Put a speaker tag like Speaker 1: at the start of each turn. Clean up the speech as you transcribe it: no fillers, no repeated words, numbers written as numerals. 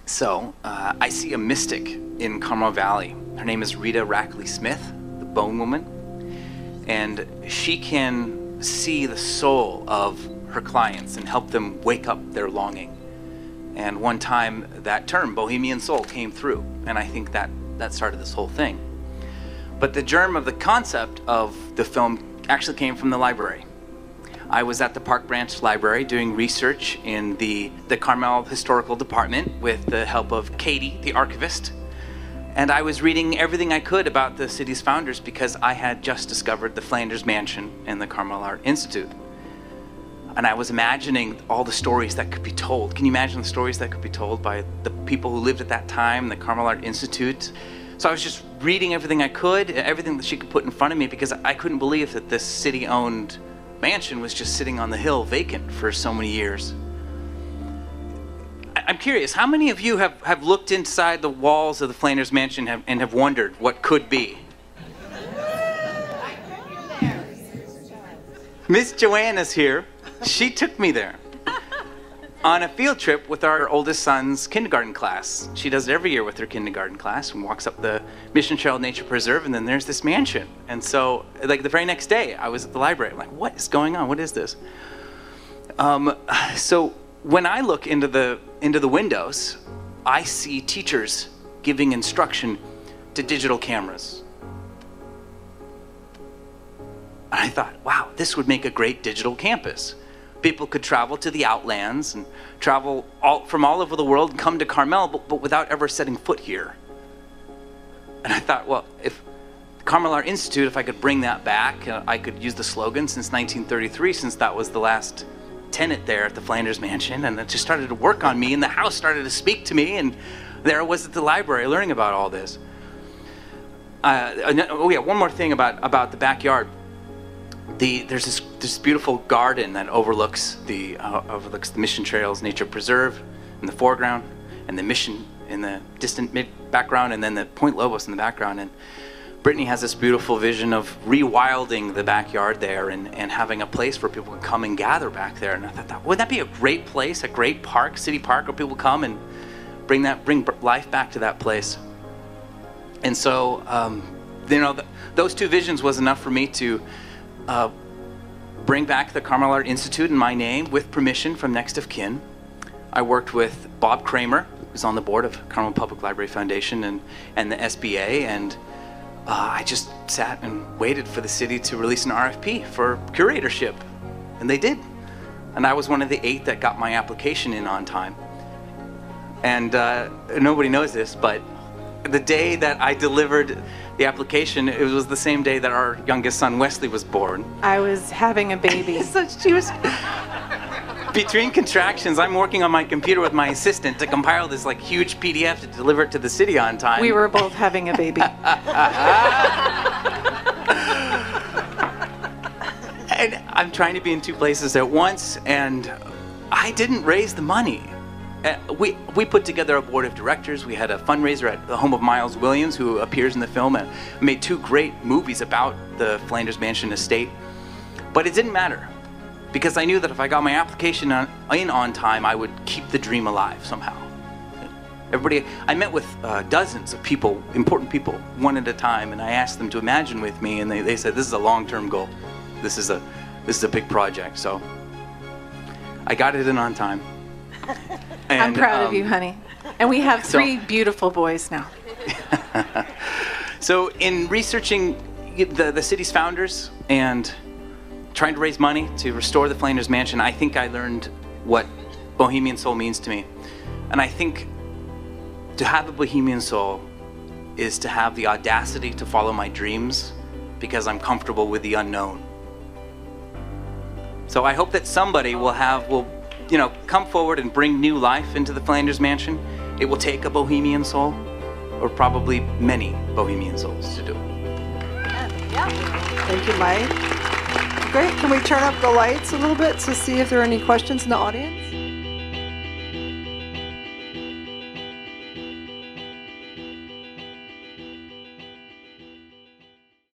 Speaker 1: So I see a mystic in Carmel Valley. Her name is Rita Rackley Smith, the Bone Woman, and she can see the soul of her clients and help them wake up their longing. And one time that term, Bohemian Soul, came through, and I think that started this whole thing. But the germ of the concept of the film actually came from the library. I was at the Park Branch Library doing research in the Carmel Historical Department with the help of Katie, the archivist. And I was reading everything I could about the city's founders because I had just discovered the Flanders Mansion and the Carmel Art Institute. And I was imagining all the stories that could be told. Can you imagine the stories that could be told by the people who lived at that time, the Carmel Art Institute? So I was just reading everything I could, everything that she could put in front of me, because I couldn't believe that this city-owned mansion was just sitting on the hill vacant for so many years. I'm curious, how many of you have looked inside the walls of the Flanders Mansion and have wondered what could be? Miss Joanna's here. She took me there on a field trip with our oldest son's kindergarten class. She does it every year with her kindergarten class and walks up the Mission Trail Nature Preserve, and then there's this mansion. And so, like, the very next day, I was at the library. I'm like, what is going on? What is this? So when I look into the windows, I see teachers giving instruction to digital cameras. And I thought, wow, this would make a great digital campus. People could travel to the Outlands and travel from all over the world and come to Carmel, but without ever setting foot here. And I thought, well, if Carmel Art Institute, if I could bring that back, I could use the slogan since 1933, since that was the last tenant there at the Flanders Mansion, and it just started to work on me, and the house started to speak to me, and there I was at the library learning about all this. Oh yeah, one more thing about the backyard. There's this beautiful garden that overlooks the Mission Trails Nature Preserve in the foreground, and the Mission in the distant background, and then the Point Lobos in the background. And Brittany has this beautiful vision of rewilding the backyard there and having a place where people can come and gather back there. And I thought, wouldn't that be a great place, a great park, city park, where people come and bring life back to that place? And so, those two visions was enough for me to bring back the Carmel Art Institute in my name with permission from next of kin. I worked with Bob Kramer, who's on the board of Carmel Public Library Foundation and the SBA, and I just sat and waited for the city to release an RFP for curatorship, and they did. And I was one of the 8 that got my application in on time. And nobody knows this, but the day that I delivered the application, it was the same day that our youngest son Wesley was born.
Speaker 2: I was having a baby.
Speaker 1: So she was between contractions. I'm working on my computer with my assistant to compile this like huge PDF to deliver it to the city on time.
Speaker 2: We were both having a baby.
Speaker 1: And I'm trying to be in 2 places at once, and I didn't raise the money. We put together a board of directors. We had a fundraiser at the home of Miles Williams, who appears in the film, and made 2 great movies about the Flanders Mansion estate. But it didn't matter, because I knew that if I got my application in on time, I would keep the dream alive somehow. I met with dozens of people, important people, one at a time, and I asked them to imagine with me, and they said, this is a long-term goal. This is a big project. So I got it in on time. And,
Speaker 2: I'm proud of you, honey. And we have 3 beautiful boys now.
Speaker 1: So in researching the city's founders and trying to raise money to restore the Flanders Mansion, I think I learned what Bohemian Soul means to me. And I think to have a Bohemian Soul is to have the audacity to follow my dreams because I'm comfortable with the unknown. So I hope that somebody will come forward and bring new life into the Flanders Mansion. It will take a Bohemian Soul, or probably many Bohemian Souls to do it.
Speaker 3: Yeah. Thank you, Mike. Great. Can we turn up the lights a little bit to see if there are any questions in the audience?